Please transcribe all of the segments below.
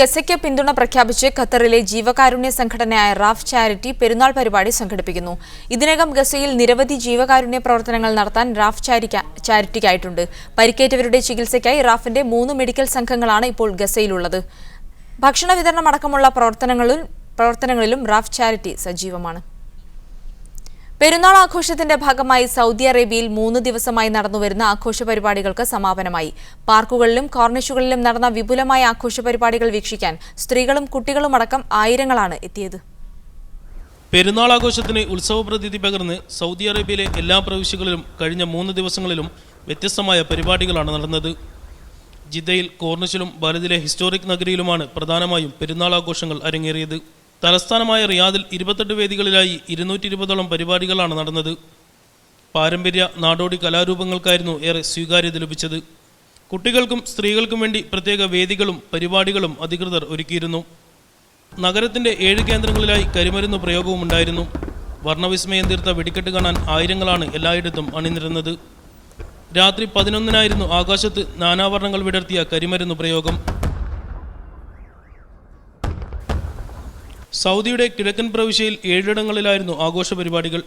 ഗസയ്ക്ക് പിന്തുണ പ്രഖ്യാപിച്ച് ഖത്തറിലെ ജീവകാരുണ്യ സംഘടനയായ റാഫ് ചാരിറ്റി പെരുന്നാൾ പരിപാടി സംഘടിപ്പിക്കുന്നു. ഇതിനകം ഗസയിൽ നിരവധി ജീവകാരുണ്യ പ്രവർത്തനങ്ങൾ നടത്താൻ റാഫ് ചാരിറ്റിക്കായിട്ടുണ്ട്. പരിക്കേറ്റവരുടെ ചികിത്സയ്ക്കായി റാഫിന്റെ 3 മെഡിക്കൽ സംഘങ്ങളാണ് ഇപ്പോൾ ഗസയിലുള്ളത്. ഭക്ഷണ വിതരണം അടക്കമുള്ള പ്രവർത്തനങ്ങളിലും റാഫ് ചാരിറ്റി സജീവമാണ്. പെരുന്നാൾ ആഘോഷത്തിന്റെ ഭാഗമായി സൗദി അറേബ്യയിൽ 3 ദിവസമായി നടന്നുവരുന്ന ആഘോഷ പരിപാടികൾക്ക് സമാപനമായി. പാർക്കുകളിലും കോർണിഷുകളിലും നടന്ന വിപുലമായ ആഘോഷ പരിപാടികൾ വീക്ഷിക്കാൻ സ്ത്രീകളും കുട്ടികളുമടക്കം ആയിരങ്ങളാണ് എത്തിയത്. പെരുന്നാൾ ആഘോഷത്തിന് ഉത്സവ പ്രതീതി പകർന്ന് സൗദി അറേബ്യയിലെ എല്ലാ പ്രവിശ്യകളിലും കഴിഞ്ഞ 3 ദിവസങ്ങളിലും വ്യത്യസ്തമായ പരിപാടികളാണ് നടന്നത്. ജിദ്ദയിൽ, കോർണിഷിലും ബലദിലെ ഹിസ്റ്റോറിക് നഗരിയിലുമാണ് പ്രധാനമായും പെരുന്നാൾ ആഘോഷങ്ങൾ അരങ്ങേറിയത്. തലസ്ഥാനമായ റിയാദിൽ 28 വേദികളിലായി 220ഓളം പരിപാടികളാണ് നടന്നത്. പാരമ്പര്യ നാടോടി കലാരൂപങ്ങൾക്കായിരുന്നു ഏറെ സ്വീകാര്യത ലഭിച്ചത്. കുട്ടികൾക്കും സ്ത്രീകൾക്കും വേണ്ടി പ്രത്യേക വേദികളും പരിപാടികളും അധികൃതർ ഒരുക്കിയിരുന്നു. നഗരത്തിന്റെ 7 കേന്ദ്രങ്ങളിലായി കരിമരുന്ന് പ്രയോഗവും ഉണ്ടായിരുന്നു. വർണ്ണവിസ്മയം തീർത്ത വെടിക്കെട്ട് കാണാൻ ആയിരങ്ങളാണ് എല്ലായിടത്തും അണിനിരന്നത്. രാത്രി 11-നായിരുന്നു ആകാശത്ത് നാനാവർണ്ണങ്ങൾ വിടർത്തിയ കരിമരുന്ന് പ്രയോഗം. സൗദിയുടെ കിഴക്കൻ പ്രവിശ്യയിൽ 7 ഇടങ്ങളിലായിരുന്നു ആഘോഷ പരിപാടികൾ.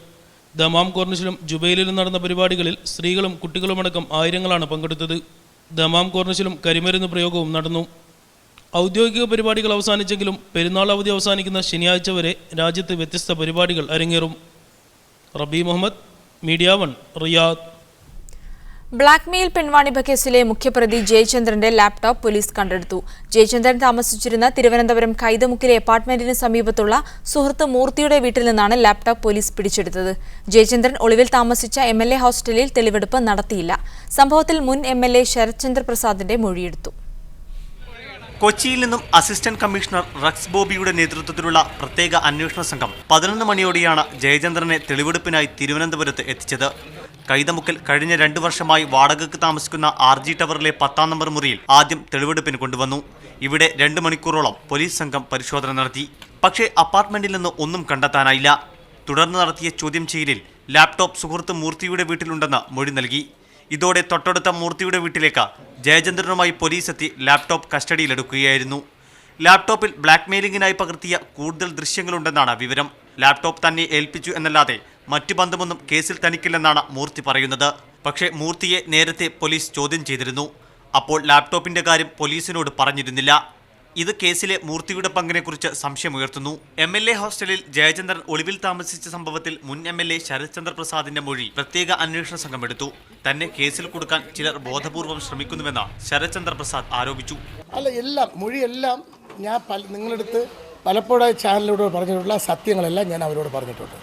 ദമാം, കോർണിഷിലും ജുബൈലിലും നടന്ന പരിപാടികളിൽ സ്ത്രീകളും കുട്ടികളുമടക്കം ആയിരങ്ങളാണ് പങ്കെടുത്തത്. ദമാം, കോർണിഷിലും കരിമരുന്ന് പ്രയോഗവും നടന്നു. ഔദ്യോഗിക പരിപാടികൾ അവസാനിച്ചെങ്കിലും പെരുന്നാൾ അവധി അവസാനിക്കുന്ന ശനിയാഴ്ച വരെ രാജ്യത്ത് വ്യത്യസ്ത പരിപാടികൾ അരങ്ങേറും. റബി മുഹമ്മദ്, മീഡിയ 1, റിയാദ്. ബ്ലാക്ക്മെയിൽ പെൺവാണിഭ കേസിലെ മുഖ്യപ്രതി ജയചന്ദ്രന്റെ ലാപ്ടോപ്പ് പോലീസ് കണ്ടെടുത്തു. ജയചന്ദ്രൻ താമസിച്ചിരുന്ന തിരുവനന്തപുരം കൈതമുക്കിലെ അപ്പാർട്ട്മെന്റിന് സമീപത്തുള്ള സുഹൃത്ത് മൂർത്തിയുടെ വീട്ടിൽ നിന്നാണ് ലാപ്ടോപ്പ് പോലീസ് പിടിച്ചെടുത്തത്. ജയചന്ദ്രൻ ഒളിവിൽ താമസിച്ച MLA ഹോസ്റ്റലിൽ തെളിവെടുപ്പ് നടത്തിയില്ല. സംഭവത്തിൽ മുൻ MLA ശരത് ചന്ദ്ര പ്രസാദിന്റെ മൊഴിയെടുത്തു. കൊച്ചിയിൽ നിന്നും അസിസ്റ്റന്റ് കമ്മീഷണർ റക്സ് ബോബിയുടെ നേതൃത്വത്തിലുള്ള പ്രത്യേക അന്വേഷണ സംഘം 11 മണിയോടെയാണ് ജയചന്ദ്രനെ തെളിവെടുപ്പിനായി തിരുവനന്തപുരത്ത് എത്തിച്ചത്. കൈതമുക്കിൽ കഴിഞ്ഞ 2 വർഷമായി വാടകയ്ക്ക് താമസിക്കുന്ന RG ടവറിലെ 10-ാം നമ്പർ മുറിയിൽ ആദ്യം തെളിവെടുപ്പിന് കൊണ്ടുവന്നു. ഇവിടെ 2 മണിക്കൂറോളം പോലീസ് സംഘം പരിശോധന നടത്തി. പക്ഷേ അപ്പാർട്ട്മെന്റിൽ നിന്ന് ഒന്നും കണ്ടെത്താനായില്ല. തുടർന്ന് നടത്തിയ ചോദ്യം ചെയ്യലിൽ ലാപ്ടോപ്പ് സുഹൃത്ത് മൂർത്തിയുടെ വീട്ടിലുണ്ടെന്ന് മൊഴി നൽകി. ഇതോടെ തൊട്ടടുത്ത മൂർത്തിയുടെ വീട്ടിലേക്ക് ജയചന്ദ്രനുമായി പോലീസ് എത്തി ലാപ്ടോപ്പ് കസ്റ്റഡിയിലെടുക്കുകയായിരുന്നു. ലാപ്ടോപ്പിൽ ബ്ലാക്ക്മെയിലിംഗിനായി പകർത്തിയ കൂടുതൽ ദൃശ്യങ്ങളുണ്ടെന്നാണ് വിവരം. ലാപ്ടോപ്പ് തന്നെ ഏൽപ്പിച്ചു എന്നല്ലാതെ മറ്റു ബന്ധമൊന്നും കേസിൽ തനിക്കില്ലെന്നാണ് മൂർത്തി പറയുന്നത്. പക്ഷേ മൂർത്തിയെ നേരത്തെ പോലീസ് ചോദ്യം ചെയ്തിരുന്നു. അപ്പോൾ ലാപ്ടോപ്പിന്റെ കാര്യം പോലീസിനോട് പറഞ്ഞിരുന്നില്ല. ഇത് കേസിലെ മൂർത്തിയുടെ പങ്കിനെക്കുറിച്ച് സംശയമുയർത്തുന്നു. MLA ഹോസ്റ്റലിൽ ജയചന്ദ്രൻ ഒളിവിൽ താമസിച്ച സംഭവത്തിൽ മുൻ MLA ശരത് ചന്ദ്ര പ്രസാദിന്റെ മൊഴി പ്രത്യേക അന്വേഷണ സംഘം എടുത്തു. തന്നെ കേസിൽ കൊടുക്കാൻ ചിലർ ബോധപൂർവം ശ്രമിക്കുന്നുവെന്ന് ശരത് ചന്ദ്ര പ്രസാദ് ആരോപിച്ചു. മൊഴിയെല്ലാം ഞാൻ നിങ്ങളെടുത്ത് പലപ്പോഴായി ചാനലിലൂടെ പറഞ്ഞിട്ടുള്ള സത്യങ്ങളെല്ലാം ഞാൻ അവരോട് പറഞ്ഞിട്ടുണ്ട്.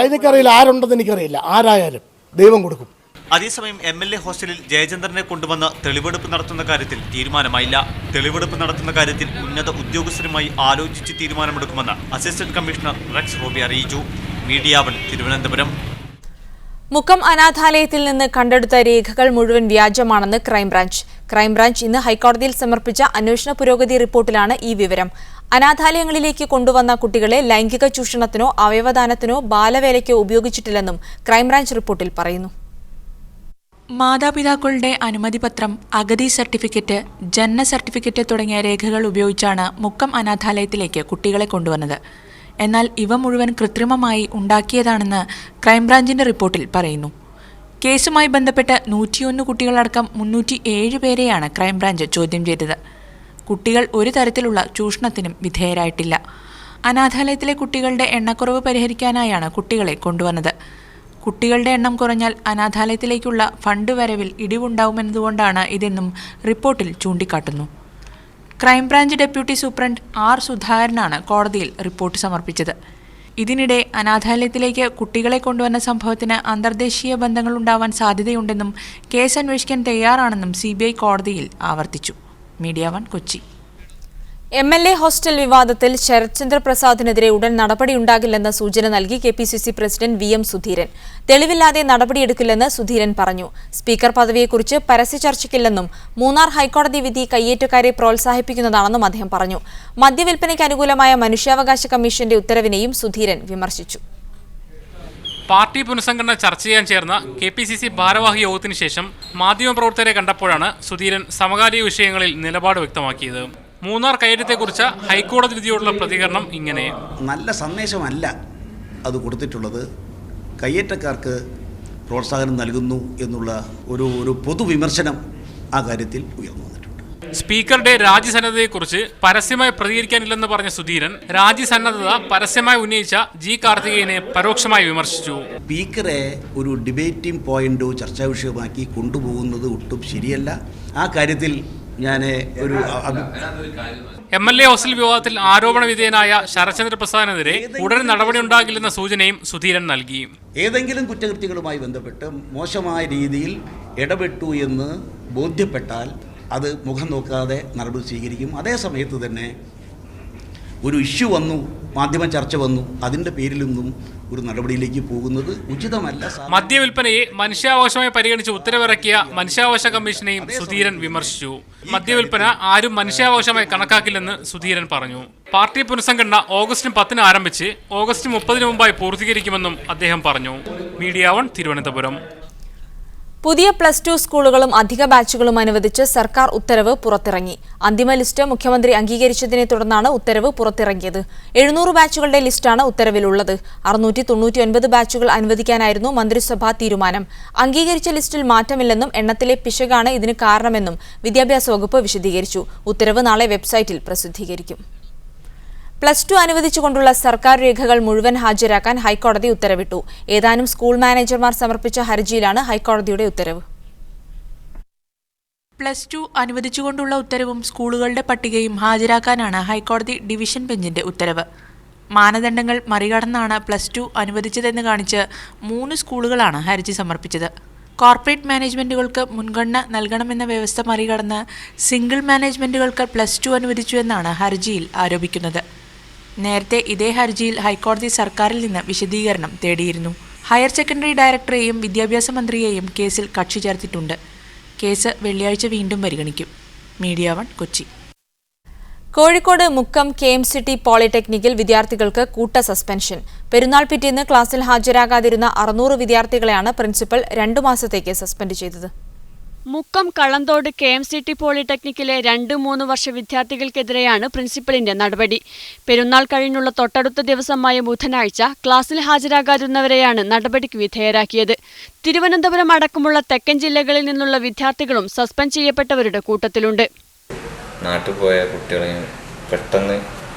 എനിക്കറിയില്ല, ആരുണ്ടെന്ന് എനിക്കറിയില്ല. ആരായാലും ദൈവം കൊടുക്കും. അതേസമയം MLA ഹോസ്റ്റലിൽ ജയചന്ദ്രനെ കൊണ്ടുവന്ന് തെളിവെടുപ്പ് നടത്തുന്ന കാര്യത്തിൽ തീരുമാനമായില്ല. തെളിവെടുപ്പ് നടത്തുന്ന കാര്യത്തിൽ ഉന്നത ഉദ്യോഗസ്ഥരുമായി ആലോചിച്ച് തീരുമാനമെടുക്കുമെന്ന് അസിസ്റ്റന്റ് കമ്മീഷണർ റക്സ് ബോബി അറിയിച്ചു. മീഡിയ 1, തിരുവനന്തപുരം. മുക്കം അനാഥാലയത്തിൽ നിന്ന് കണ്ടെടുത്ത രേഖകൾ മുഴുവൻ വ്യാജമാണെന്ന് ക്രൈംബ്രാഞ്ച് ഇന്ന് ഹൈക്കോടതിയിൽ സമർപ്പിച്ച അന്വേഷണ പുരോഗതി റിപ്പോർട്ടിലാണ് ഈ വിവരം. അനാഥാലയങ്ങളിലേക്ക് കൊണ്ടുവന്ന കുട്ടികളെ ലൈംഗിക ചൂഷണത്തിനോ അവയവദാനത്തിനോ ബാലവേലയ്ക്കോ ഉപയോഗിച്ചിട്ടില്ലെന്നും ക്രൈംബ്രാഞ്ച് റിപ്പോർട്ടിൽ പറയുന്നു. മാതാപിതാക്കളുടെ അനുമതിപത്രം, അഗതി സർട്ടിഫിക്കറ്റ്, ജനന സർട്ടിഫിക്കറ്റ് തുടങ്ങിയ രേഖകൾ ഉപയോഗിച്ചാണ് മുക്കം അനാഥാലയത്തിലേക്ക് കുട്ടികളെ കൊണ്ടുവന്നത്. എന്നാൽ ഇവ മുഴുവൻ കൃത്രിമമായി ഉണ്ടാക്കിയതാണെന്ന് ക്രൈംബ്രാഞ്ചിന്റെ റിപ്പോർട്ടിൽ പറയുന്നു. കേസുമായി ബന്ധപ്പെട്ട് 101 കുട്ടികളടക്കം 307 പേരെയാണ് ക്രൈംബ്രാഞ്ച് ചോദ്യം ചെയ്തത്. കുട്ടികൾ ഒരു തരത്തിലുള്ള ചൂഷണത്തിനും വിധേയരായിട്ടില്ല. അനാഥാലയത്തിലെ കുട്ടികളുടെ എണ്ണക്കുറവ് പരിഹരിക്കാനായാണ് കുട്ടികളെ കൊണ്ടുവന്നത്. കുട്ടികളുടെ എണ്ണം കുറഞ്ഞാൽ അനാഥാലയത്തിലേക്കുള്ള ഫണ്ട് വരവിൽ ഇടിവുണ്ടാവുമെന്നതുകൊണ്ടാണ് ഇതെന്നും റിപ്പോർട്ടിൽ ചൂണ്ടിക്കാട്ടുന്നു. Crime branch deputy superintendent R. സുധാകരനാണ് കോടതിയിൽ റിപ്പോർട്ട് സമർപ്പിച്ചത്. ഇതിനിടെ അനാഥാലയത്തിലേക്ക് കുട്ടികളെ കൊണ്ടുവന്ന സംഭവത്തിന് അന്തർദേശീയ ബന്ധങ്ങളുണ്ടാവാൻ സാധ്യതയുണ്ടെന്നും കേസ് അന്വേഷിക്കാൻ തയ്യാറാണെന്നും CBI കോടതിയിൽ ആവർത്തിച്ചു. മീഡിയ 1, കൊച്ചി. MLA ഹോസ്റ്റൽ വിവാദത്തിൽ ശരത് ചന്ദ്ര പ്രസാദിനെതിരെ ഉടൻ നടപടിയുണ്ടാകില്ലെന്ന സൂചന നൽകി KPCC പ്രസിഡന്റ് VM സുധീരൻ. തെളിവില്ലാതെ നടപടിയെടുക്കില്ലെന്ന് സുധീരൻ പറഞ്ഞു. സ്പീക്കർ പദവിയെക്കുറിച്ച് പരസ്യ ചർച്ചയ്ക്കില്ലെന്നും മൂന്നാർ ഹൈക്കോടതി വിധി കയ്യേറ്റക്കാരെ പ്രോത്സാഹിപ്പിക്കുന്നതാണെന്നും അദ്ദേഹം പറഞ്ഞു. മദ്യവിൽപ്പനയ്ക്ക് അനുകൂലമായ മനുഷ്യാവകാശ കമ്മീഷന്റെ ഉത്തരവിനെയും സുധീരൻ വിമർശിച്ചു. പാർട്ടി പുനഃസംഘടന ചർച്ച ചെയ്യാൻ ചേർന്ന KPCC ഭാരവാഹി യോഗത്തിന് ശേഷം മാധ്യമപ്രവർത്തകരെ കണ്ടപ്പോഴാണ് സുധീരൻ സമകാലിക വിഷയങ്ങളിൽ നിലപാട് വ്യക്തമാക്കിയത്. മൂന്നാർ കയ്യേറ്റത്തെക്കുറിച്ച് ഹൈക്കോടതി വിധിയോടുള്ള പ്രതികരണം ഇങ്ങനെ: നല്ല സന്ദേശമല്ല അത് കൊടുത്തിട്ടുള്ളത്. കയ്യേറ്റക്കാർക്ക് പ്രോത്സാഹനം നൽകുന്നു എന്നുള്ള ഒരു പൊതുവിമർശനം ആ കാര്യത്തിൽ ഉയർന്നു വന്നിട്ടുണ്ട്. സ്പീക്കറുടെ രാജ്യസന്നദ്ധതയെക്കുറിച്ച് പരസ്യമായി പ്രതികരിക്കാനില്ലെന്ന് പറഞ്ഞ സുധീരൻ രാജ്യസന്നദ്ധത പരസ്യമായി ഉന്നയിച്ച G. കാർത്തികേയനെ പരോക്ഷമായി വിമർശിച്ചു. സ്പീക്കറെ ഒരു ഡിബേറ്റിംഗ് പോയിന്റോ ചർച്ചാ വിഷയമാക്കി കൊണ്ടുപോകുന്നത് ഒട്ടും ശരിയല്ല. ആ കാര്യത്തിൽ ഞാൻ ഒരു MLA ഹോസ്റ്റൽ വിവാദത്തിൽ ആരോപണ വിധേയനായ ശരത്ചന്ദ്ര പ്രസാദിനെതിരെ ഉടൻ നടപടിയുണ്ടാകില്ലെന്ന സൂചനയും സുധീരൻ നൽകി. ഏതെങ്കിലും കുറ്റകൃത്യങ്ങളുമായി ബന്ധപ്പെട്ട് മോശമായ രീതിയിൽ ഇടപെട്ടു എന്ന് ബോധ്യപ്പെട്ടാൽ അത് മുഖം നോക്കാതെ നടപടി സ്വീകരിക്കും. അതേ സമയത്ത് തന്നെ ഒരു ഇഷ്യൂ വന്നു, മാധ്യമ ചർച്ച വന്നു, അതിൻ്റെ പേരിലൊന്നും ഒരു നടപടിയിലേക്ക് പോകുന്നത് ഉചിതമല്ല. മദ്യവിൽപ്പനയെ മനുഷ്യാവകാശമായി പരിഗണിച്ച് ഉത്തരവിറക്കിയ മനുഷ്യാവകാശ കമ്മീഷനെയും സുധീരൻ വിമർശിച്ചു. മദ്യവിൽപ്പന ആരും മനുഷ്യാവകാശമായി കണക്കാക്കില്ലെന്ന് സുധീരൻ പറഞ്ഞു. പാർട്ടി പുനഃസംഘടന ഓഗസ്റ്റ് 10 ആരംഭിച്ച് ഓഗസ്റ്റ് 30 മുമ്പായി പൂർത്തീകരിക്കുമെന്നും അദ്ദേഹം പറഞ്ഞു. മീഡിയ 1 തിരുവനന്തപുരം. പുതിയ +2 സ്കൂളുകളും അധിക ബാച്ചുകളും അനുവദിച്ച് സർക്കാർ ഉത്തരവ് പുറത്തിറങ്ങി. അന്തിമ ലിസ്റ്റ് മുഖ്യമന്ത്രി അംഗീകരിച്ചതിനെ തുടർന്നാണ് ഉത്തരവ് പുറത്തിറങ്ങിയത്. 700 ബാച്ചുകളുടെ ലിസ്റ്റാണ് ഉത്തരവിലുള്ളത്. 699 ബാച്ചുകൾ അനുവദിക്കാനായിരുന്നു മന്ത്രിസഭാ തീരുമാനം. അംഗീകരിച്ച ലിസ്റ്റിൽ മാറ്റമില്ലെന്നും എണ്ണത്തിലെ പിശകാണ് ഇതിന് കാരണമെന്നും വിദ്യാഭ്യാസ വകുപ്പ് വിശദീകരിച്ചു. ഉത്തരവ് നാളെ വെബ്സൈറ്റിൽ പ്രസിദ്ധീകരിക്കും. +2 അനുവദിച്ചുകൊണ്ടുള്ള സർക്കാർ രേഖകൾ മുഴുവൻ ഹാജരാക്കാൻ ഹൈക്കോടതി ഉത്തരവിട്ടു. ഏതാനും സ്കൂൾ മാനേജർമാർ സമർപ്പിച്ച ഹർജിയിലാണ് ഹൈക്കോടതിയുടെ ഉത്തരവ്. +2 അനുവദിച്ചുകൊണ്ടുള്ള ഉത്തരവും സ്കൂളുകളുടെ പട്ടികയും ഹാജരാക്കാനാണ് ഹൈക്കോടതി ഡിവിഷൻ ബെഞ്ചിന്റെ ഉത്തരവ്. മാനദണ്ഡങ്ങൾ മറികടന്നാണ് +2 അനുവദിച്ചതെന്ന് കാണിച്ച് 3 സ്കൂളുകളാണ് ഹർജി സമർപ്പിച്ചത്. കോർപ്പറേറ്റ് മാനേജ്മെന്റുകൾക്ക് മുൻഗണന നൽകണമെന്ന വ്യവസ്ഥ മറികടന്ന് സിംഗിൾ മാനേജ്മെന്റുകൾക്ക് +2 അനുവദിച്ചുവെന്നാണ് ഹർജിയിൽ ആരോപിക്കുന്നത്. നേരത്തെ ഇതേ ഹർജിയിൽ ഹൈക്കോടതി സർക്കാരിൽ നിന്ന് വിശദീകരണം തേടിയിരുന്നു. ഹയർ സെക്കൻഡറി ഡയറക്ടറെയും വിദ്യാഭ്യാസ മന്ത്രിയെയും കേസിൽ കക്ഷി ചേർത്തിട്ടുണ്ട്. കേസ് വെള്ളിയാഴ്ച വീണ്ടും പരിഗണിക്കും. മീഡിയ 1 കൊച്ചി. കോഴിക്കോട് മുക്കം KMCT പോളിടെക്നിക്കിൽ വിദ്യാർത്ഥികൾക്ക് കൂട്ട സസ്പെൻഷൻ. പെരുന്നാൾ പിറ്റേന്ന് ക്ലാസ്സിൽ ഹാജരാകാതിരുന്ന 600 വിദ്യാർത്ഥികളെയാണ് പ്രിൻസിപ്പൽ 2 മാസത്തേക്ക് സസ്പെൻഡ് ചെയ്തത്. മുക്കം കള്ളന്തോട് KMCT പോളിടെക്നിക്കിലെ 2-3 വർഷ വിദ്യാർത്ഥികൾക്കെതിരെയാണ് പ്രിൻസിപ്പലിന്റെ നടപടി. പെരുന്നാൾ കഴിഞ്ഞുള്ള തൊട്ടടുത്ത ദിവസമായ ബുധനാഴ്ച ക്ലാസ്സിൽ ഹാജരാകാതിരുന്നവരെയാണ് നടപടിക്ക് വിധേയരാക്കിയത്. തിരുവനന്തപുരം അടക്കമുള്ള തെക്കൻ ജില്ലകളിൽ നിന്നുള്ള വിദ്യാർത്ഥികളും സസ്പെൻഡ് ചെയ്യപ്പെട്ടവരുടെ കൂട്ടത്തിലുണ്ട്. നാട്ടിൽ പോയ കുട്ടികളെ പെട്ടെന്ന്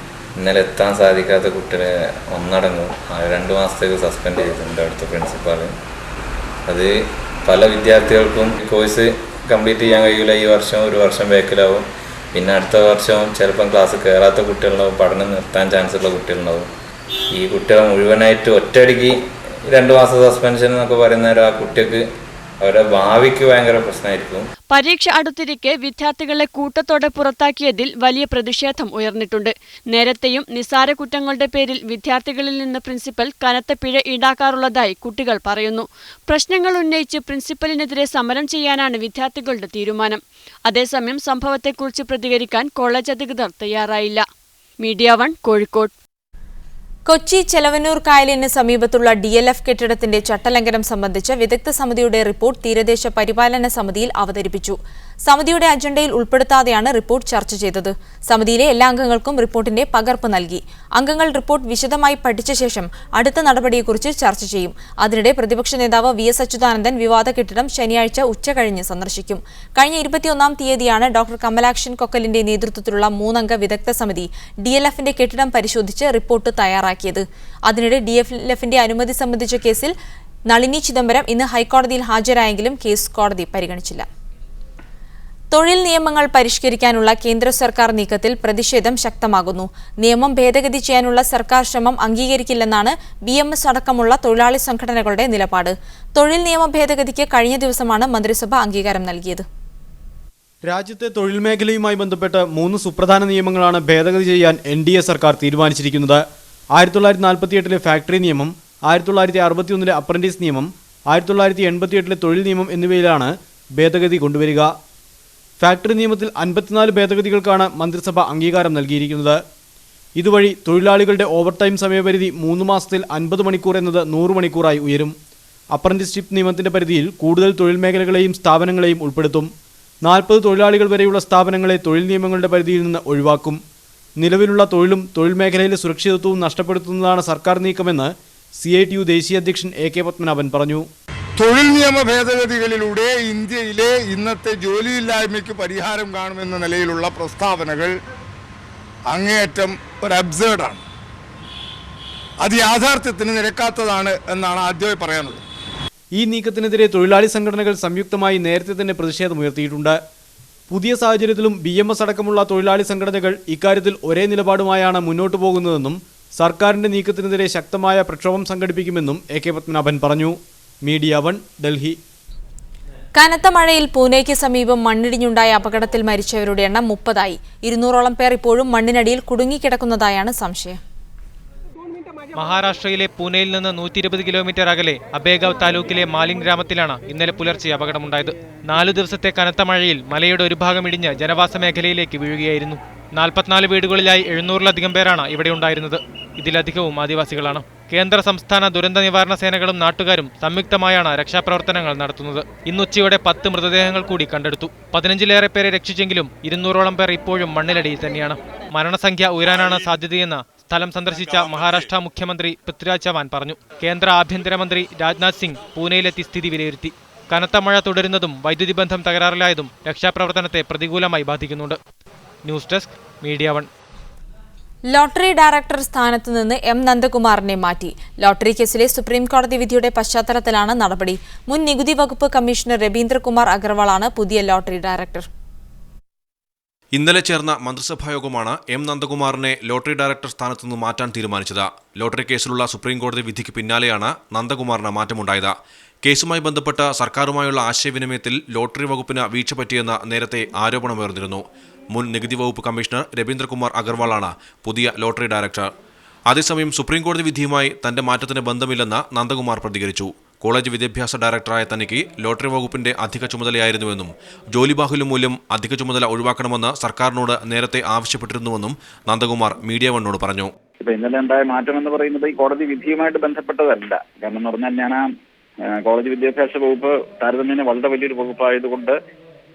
ഇന്നലെ എത്താൻ സാധിക്കാത്ത കുട്ടികളെ ഒന്നടങ്കം 2 മാസത്തേക്ക് സസ്പെൻഡ് ചെയ്തിട്ടുണ്ട് അവിടുത്തെ പ്രിൻസിപ്പാൾ. അത് പല വിദ്യാർത്ഥികൾക്കും കോഴ്സ് കംപ്ലീറ്റ് ചെയ്യാൻ കഴിയില്ല. ഈ വർഷം 1 വർഷം ബാക്കിലാവും. പിന്നെ അടുത്ത വർഷം ചിലപ്പം ക്ലാസ് കയറാത്ത കുട്ടികളുണ്ടാവും, പഠനം നിർത്താൻ ചാൻസ് ഉള്ള കുട്ടികളുണ്ടാവും. ഈ കുട്ടികളെ മുഴുവനായിട്ട് ഒറ്റയടിക്ക് 2 മാസം സസ്പെൻഷൻ എന്നൊക്കെ പറയുന്നവർ ആ കുട്ടിക്ക് അവരുടെ ഭാവിക്ക് ഭയങ്കര പ്രശ്നമായിരിക്കും. പരീക്ഷ അടുത്തിരിക്കെ വിദ്യാർത്ഥികളെ കൂട്ടത്തോടെ പുറത്താക്കിയതിൽ വലിയ പ്രതിഷേധം ഉയർന്നിട്ടുണ്ട്. നേരത്തെയും നിസ്സാര കുറ്റങ്ങളുടെ പേരിൽ വിദ്യാർത്ഥികളിൽ നിന്ന് പ്രിൻസിപ്പൽ കനത്ത പിഴ ഈടാക്കാറുള്ളതായി കുട്ടികൾ പറയുന്നു. പ്രശ്നങ്ങൾ ഉന്നയിച്ച് പ്രിൻസിപ്പലിനെതിരെ സമരം ചെയ്യാനാണ് വിദ്യാർത്ഥികളുടെ തീരുമാനം. അതേസമയം സംഭവത്തെക്കുറിച്ച് പ്രതികരിക്കാൻ കോളേജ് അധികൃതർ തയ്യാറായില്ല. മീഡിയ 1 കോഴിക്കോട്. കൊച്ചി ചെലവന്നൂർ കായലിന് സമീപത്തുള്ള DLF കെട്ടിടത്തിന്റെ ചട്ടലംഘനം സംബന്ധിച്ച് വിദഗ്ധ സമിതിയുടെ റിപ്പോർട്ട് തീരദേശ പരിപാലന സമിതിയിൽ അവതരിപ്പിച്ചു. സമിതിയുടെ അജണ്ടയിൽ ഉൾപ്പെടുത്താതെയാണ് റിപ്പോർട്ട് ചർച്ച ചെയ്തത്. സമിതിയിലെ എല്ലാ അംഗങ്ങൾക്കും റിപ്പോർട്ടിന്റെ പകർപ്പ് നൽകി. അംഗങ്ങൾ റിപ്പോർട്ട് വിശദമായി പഠിച്ച ശേഷം അടുത്ത നടപടിയെക്കുറിച്ച് ചർച്ച ചെയ്യും. അതിനിടെ പ്രതിപക്ഷ നേതാവ് VS അച്യുതാനന്ദൻ വിവാദ കെട്ടിടം ശനിയാഴ്ച ഉച്ചകഴിഞ്ഞ് സന്ദർശിക്കും. കഴിഞ്ഞ 21-ാം തീയതിയാണ് ഡോക്ടർ കമലാക്ഷൻ കൊക്കലിന്റെ നേതൃത്വത്തിലുള്ള 3-അംഗ വിദഗ്ധ സമിതി DLFന്റെ കെട്ടിടം പരിശോധിച്ച് റിപ്പോർട്ട് തയ്യാറാക്കിയത്. അതിനിടെ DLFന്റെ അനുമതി സംബന്ധിച്ച കേസിൽ നളിനി ചിദംബരം ഇന്ന് ഹൈക്കോടതിയിൽ ഹാജരായെങ്കിലും കേസ് കോടതി പരിഗണിച്ചില്ല. തൊഴിൽ നിയമങ്ങൾ പരിഷ്കരിക്കാനുള്ള കേന്ദ്ര സർക്കാർ നീക്കത്തിൽ പ്രതിഷേധം ശക്തമാകുന്നു. നിയമം ഭേദഗതി ചെയ്യാനുള്ള സർക്കാർ ശ്രമം അംഗീകരിക്കില്ലെന്നാണ് BMS അടക്കമുള്ള തൊഴിലാളി സംഘടനകളുടെ നിലപാട്. തൊഴിൽ നിയമ ഭേദഗതിക്ക് കഴിഞ്ഞ ദിവസമാണ് മന്ത്രിസഭ അംഗീകാരം നൽകിയത്. രാജ്യത്തെ തൊഴിൽ മേഖലയുമായി ബന്ധപ്പെട്ട് 3 സുപ്രധാന നിയമങ്ങളാണ് ഭേദഗതി ചെയ്യാൻ NDA സർക്കാർ തീരുമാനിച്ചിരിക്കുന്നത്. 1948 ഫാക്ടറി നിയമം, 1961 അപ്രന്റീസ് നിയമം, 1988 തൊഴിൽ നിയമം എന്നിവയിലാണ് ഭേദഗതി കൊണ്ടുവരിക. ഫാക്ടറി നിയമത്തിൽ 54 ഭേദഗതികൾക്കാണ് മന്ത്രിസഭ അംഗീകാരം നൽകിയിരിക്കുന്നത്. ഇതുവഴി തൊഴിലാളികളുടെ ഓവർടൈം സമയപരിധി 3 മാസത്തിൽ 50 മണിക്കൂർ എന്നത് 100 മണിക്കൂറായി ഉയരും. അപ്രന്റീസ്ഷിപ്പ് നിയമത്തിന്റെ പരിധിയിൽ കൂടുതൽ തൊഴിൽ മേഖലകളെയും സ്ഥാപനങ്ങളെയും ഉൾപ്പെടുത്തും. 40 തൊഴിലാളികൾ വരെയുള്ള സ്ഥാപനങ്ങളെ തൊഴിൽ നിയമങ്ങളുടെ പരിധിയിൽ നിന്ന് ഒഴിവാക്കും. നിലവിലുള്ള തൊഴിലും തൊഴിൽ മേഖലയിലെ സുരക്ഷിതത്വവും നഷ്ടപ്പെടുത്തുന്നതാണ് സർക്കാർ നീക്കമെന്ന് CITU ദേശീയ അധ്യക്ഷൻ AK പത്മനാഭൻ പറഞ്ഞു. തൊഴിൽ നിയമ ഭേദഗതികളിലൂടെ ഇന്ത്യയിലെ ഇന്നത്തെ ജോലിയില്ലായ്മയ്ക്ക് പരിഹാരം കാണുമെന്ന നിലയിലുള്ള പ്രസ്താവനകൾ അങ്ങേയറ്റം ഒരു അബ്സേർഡാണ്. അത് യാഥാർത്ഥ്യത്തിന് നിരക്കാത്തതാണ് എന്നാണ് ആദ്യമായി പറയാനുള്ളത്. ഈ നീക്കത്തിനെതിരെ തൊഴിലാളി സംഘടനകൾ സംയുക്തമായി നേരത്തെ തന്നെ പ്രതിഷേധമുയർത്തിയിട്ടുണ്ട്. പുതിയ സാഹചര്യത്തിലും BMS അടക്കമുള്ള തൊഴിലാളി സംഘടനകൾ ഇക്കാര്യത്തിൽ ഒരേ നിലപാടുമായാണ് മുന്നോട്ടു പോകുന്നതെന്നും സർക്കാരിന്റെ നീക്കത്തിനെതിരെ ശക്തമായ പ്രക്ഷോഭം സംഘടിപ്പിക്കുമെന്നും AK പത്മനാഭൻ പറഞ്ഞു. മീഡിയ 1 ഡൽഹി. കനത്ത മഴയിൽ പൂനെയ്ക്ക് സമീപം മണ്ണിടിഞ്ഞുണ്ടായ അപകടത്തിൽ മരിച്ചവരുടെ എണ്ണം 30ആയി. 200ഓളം പേർ ഇപ്പോഴും മണ്ണിനടിയിൽ കുടുങ്ങിക്കിടക്കുന്നതായാണ് സംശയം. മഹാരാഷ്ട്രയിലെ പൂനെയിൽ നിന്ന് 120 കിലോമീറ്റർ അകലെ അബേഗാവ് താലൂക്കിലെ മാലിംഗ് ഗ്രാമത്തിലാണ് ഇന്നലെ പുലർച്ചെ അപകടമുണ്ടായത്. 4 ദിവസത്തെ കനത്ത മഴയിൽ മലയുടെ ഒരു ഭാഗം ഇടിഞ്ഞ് ജനവാസ മേഖലയിലേക്ക് വീഴുകയായിരുന്നു. 44 വീടുകളിലായി 700-ലധികം പേരാണ് ഇവിടെ ഉണ്ടായിരുന്നത്. ഇതിലധികവും ആദിവാസികളാണ്. കേന്ദ്ര സംസ്ഥാന ദുരന്ത നിവാരണ സേനകളും നാട്ടുകാരും സംയുക്തമായാണ് രക്ഷാപ്രവർത്തനങ്ങൾ നടത്തുന്നത്. ഇന്നുച്ചയോടെ 10 മൃതദേഹങ്ങൾ കൂടി കണ്ടെടുത്തു. 15ലേറെ പേരെ രക്ഷിച്ചെങ്കിലും 200ഓളം പേർ ഇപ്പോഴും മണ്ണിലടിയിൽ തന്നെയാണ്. മരണസംഖ്യ ഉയരാനാണ് സാധ്യതയെന്ന് സ്ഥലം സന്ദർശിച്ച മഹാരാഷ്ട്ര മുഖ്യമന്ത്രി പൃഥ്വിരാജ് ചവാൻ പറഞ്ഞു. കേന്ദ്ര ആഭ്യന്തരമന്ത്രി രാജ്നാഥ് സിംഗ് പൂനെയിലെത്തി സ്ഥിതി വിലയിരുത്തി. കനത്ത മഴ തുടരുന്നതും വൈദ്യുതി ബന്ധം തകരാറിലായതും രക്ഷാപ്രവർത്തനത്തെ പ്രതികൂലമായി ബാധിക്കുന്നുണ്ട്. News desk media 1. Lottery director സ്ഥാനത്ത് നിന്ന് M. നന്ദകുമാറിനെ മാറ്റി. ലോട്ടറി കേസിലെ സുപ്രീംകോടതി വിധിയുടെ പശ്ചാത്തലത്തിലാണ് നടപടി. മുൻ നികുതി വകുപ്പ് കമ്മീഷണർ രബീന്ദ്രകുമാർ അഗർവാളാണ് പുതിയ ലോട്ടറി ഡയറക്ടർ. ഇന്നലെ ചേർന്ന മന്ത്രിസഭായോഗമാണ് M. നന്ദകുമാറിനെ ലോട്ടറി ഡയറക്ടർ സ്ഥാനത്തു നിന്ന് മാറ്റാൻ തീരുമാനിച്ചത്. ലോട്ടറി കേസിലുള്ള സുപ്രീംകോടതി വിധിക്ക് പിന്നാലെയാണ് നന്ദകുമാറിന് മാറ്റമുണ്ടായത്. കേസുമായി ബന്ധപ്പെട്ട് സർക്കാരുമായുള്ള ആശയവിനിമയത്തിൽ ലോട്ടറി വകുപ്പിന് വീഴ്ച പറ്റിയെന്ന് നേരത്തെ ആരോപണമുയർന്നിരുന്നു. മുൻ നികുതി വകുപ്പ് കമ്മീഷണർ രബീന്ദ്രകുമാർ അഗർവാളാണ് പുതിയ ലോട്ടറി ഡയറക്ടർ. അതേസമയം സുപ്രീംകോടതി വിധിയുമായി തന്റെ മാറ്റത്തിന് ബന്ധമില്ലെന്ന് നന്ദകുമാർ പ്രതികരിച്ചു. കോളേജ് വിദ്യാഭ്യാസ ഡയറക്ടറായ തനിക്ക് ലോട്ടറി വകുപ്പിന്റെ അധിക ചുമതലയായിരുന്നുവെന്നും ജോലിബാഹുല്യം മൂലം അധിക ചുമതല ഒഴിവാക്കണമെന്ന് സർക്കാരിനോട് നേരത്തെ ആവശ്യപ്പെട്ടിരുന്നുവെന്നും നന്ദകുമാർ മീഡിയ 1 പറഞ്ഞു. ഇന്നലെ ഉണ്ടായ മാറ്റം എന്ന് പറയുന്നത് ഈ കോടതി വിധിയുമായിട്ട് ബന്ധപ്പെട്ടതല്ല. കാരണം എന്ന് പറഞ്ഞാൽ ഞാൻ കോളേജ് വിദ്യാഭ്യാസ വകുപ്പ് താരതമ്യേന വളരെ വലിയൊരു വകുപ്പായതുകൊണ്ട്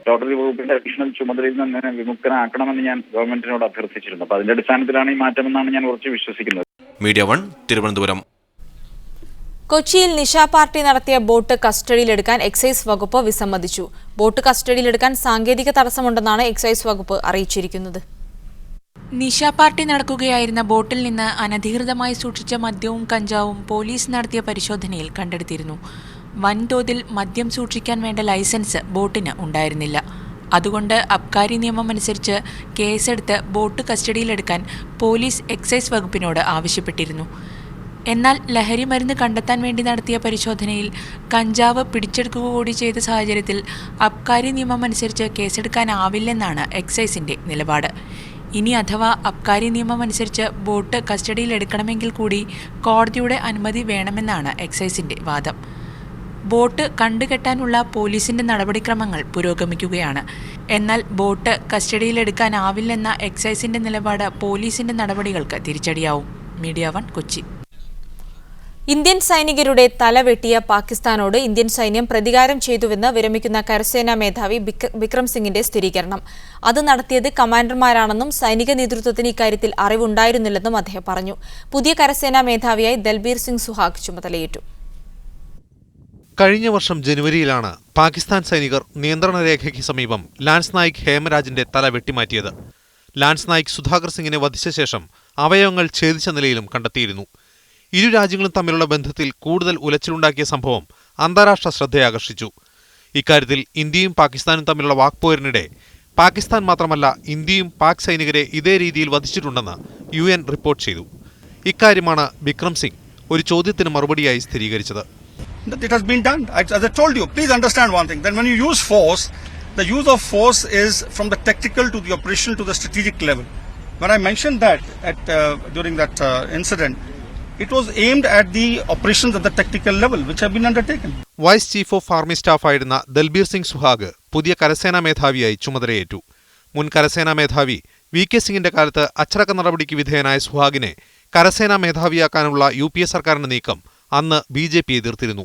ലോട്ടറി വകുപ്പിന്റെ അഡീഷണൽ ചുമതലയിൽ നിന്ന് വിമുക്തനാക്കണമെന്ന് ഞാൻ ഗവൺമെന്റിനോട് അഭ്യർത്ഥിച്ചിരുന്നു. അപ്പൊ അതിന്റെ അടിസ്ഥാനത്തിലാണ് ഈ മാറ്റമെന്നാണ് ഞാൻ ഉറച്ചു വിശ്വസിക്കുന്നത്. മീഡിയ 1 തിരുവനന്തപുരം. കൊച്ചിയിൽ നിശാ പാർട്ടി നടത്തിയ ബോട്ട് കസ്റ്റഡിയിലെടുക്കാൻ എക്സൈസ് വകുപ്പ് വിസമ്മതിച്ചു. ബോട്ട് കസ്റ്റഡിയിലെടുക്കാൻ സാങ്കേതിക തടസ്സമുണ്ടെന്നാണ് എക്സൈസ് വകുപ്പ് അറിയിച്ചിരിക്കുന്നത്. നിശാ പാർട്ടി നടക്കുകയായിരുന്ന ബോട്ടിൽ നിന്ന് അനധികൃതമായി സൂക്ഷിച്ച മദ്യവും കഞ്ചാവും പോലീസ് നടത്തിയ പരിശോധനയിൽ കണ്ടെടുത്തിരുന്നു. വൻതോതിൽ മദ്യം സൂക്ഷിക്കാൻ വേണ്ട ലൈസൻസ് ബോട്ടിന് ഉണ്ടായിരുന്നില്ല. അതുകൊണ്ട് അബ്കാരി നിയമം അനുസരിച്ച് കേസെടുത്ത് ബോട്ട് കസ്റ്റഡിയിലെടുക്കാൻ പോലീസ് എക്സൈസ് വകുപ്പിനോട് ആവശ്യപ്പെട്ടിരുന്നു. എന്നാൽ ലഹരി മരുന്ന് കണ്ടെത്താൻ വേണ്ടി നടത്തിയ പരിശോധനയിൽ കഞ്ചാവ് പിടിച്ചെടുക്കുക കൂടി ചെയ്ത സാഹചര്യത്തിൽ അബ്കാരി നിയമം അനുസരിച്ച് കേസെടുക്കാനാവില്ലെന്നാണ് എക്സൈസിന്റെ നിലപാട്. ഇനി അഥവാ അബ്കാരി നിയമം അനുസരിച്ച് ബോട്ട് കസ്റ്റഡിയിലെടുക്കണമെങ്കിൽ കൂടി കോടതിയുടെ അനുമതി വേണമെന്നാണ് എക്സൈസിന്റെ വാദം. ബോട്ട് കണ്ടുകെട്ടാനുള്ള പോലീസിന്റെ നടപടിക്രമങ്ങൾ പുരോഗമിക്കുകയാണ്. എന്നാൽ ബോട്ട് കസ്റ്റഡിയിലെടുക്കാനാവില്ലെന്ന എക്സൈസിന്റെ നിലപാട് പോലീസിന്റെ നടപടികൾക്ക് തിരിച്ചടിയാവും. മീഡിയ 1 കൊച്ചി. ഇന്ത്യൻ സൈനികരുടെ തല വെട്ടിയ പാകിസ്ഥാനോട് ഇന്ത്യൻ സൈന്യം പ്രതികാരം ചെയ്തുവെന്ന് വിരമിക്കുന്ന കരസേനാ മേധാവി ബിക്രം സിംഗിന്റെ സ്ഥിരീകരണം. അത് നടത്തിയത് കമാൻഡർമാരാണെന്നും സൈനിക നേതൃത്വത്തിന് ഇക്കാര്യത്തിൽ അറിവുണ്ടായിരുന്നില്ലെന്നും അദ്ദേഹം പറഞ്ഞു. പുതിയ കരസേനാ മേധാവിയായി ദൽബീർ സിംഗ് സുഹാഗ് ചുമതലയേറ്റു. കഴിഞ്ഞ വർഷം ജനുവരിയിലാണ് പാകിസ്ഥാൻ സൈനികർ നിയന്ത്രണ രേഖയ്ക്ക് സമീപം ലാൻസ് നായിക് ഹേമരാജിന്റെ തല വെട്ടിമാറ്റിയത്. ലാൻസ് നായിക് സുധാകർ സിംഗിനെ വധിച്ച ശേഷം അവയവങ്ങൾ ഛേദിച്ച നിലയിലും കണ്ടെത്തിയിരുന്നു. ഇരു രാജ്യങ്ങളും തമ്മിലുള്ള ബന്ധത്തിൽ കൂടുതൽ ഉലച്ചിലുണ്ടാക്കിയ സംഭവം അന്താരാഷ്ട്ര ശ്രദ്ധയാകർഷിച്ചു. ഇക്കാര്യത്തിൽ ഇന്ത്യയും പാകിസ്ഥാനും തമ്മിലുള്ള വാക്പോരിനിടെ പാകിസ്ഥാൻ മാത്രമല്ല ഇന്ത്യയും പാക് സൈനികരെ ഇതേ രീതിയിൽ വധിച്ചിട്ടുണ്ടെന്ന് UN റിപ്പോർട്ട് ചെയ്തു. ഇക്കാര്യമാണ് ബിക്രം സിംഗ് ഒരു ചോദ്യത്തിന് മറുപടിയായി സ്ഥിരീകരിച്ചത്. It has been done. As I told you, please understand one thing, that when you use force, the use of force is from the tactical to the operational to the strategic level. When I mentioned that during that incident, it was aimed at the operations at the tactical level, which have been undertaken. Vice chief of army staff ആയിരുന്ന ദൽബീർ സിംഗ് സുഹാഗ് പുതിയ കരസേനാ മേധാവിയായി ചുമതലയേറ്റു. മുൻ കരസേനാ മേധാവി VK സിംഗിന്റെ കാലത്ത് അച്ചടക്ക നടപടിക്ക് വിധേയനായ സുഹാഗിനെ കരസേനാ മേധാവിയാക്കാനുള്ള UPA സർക്കാരിന്റെ നീക്കം അന്ന് BJP എതിർത്തിരുന്നു.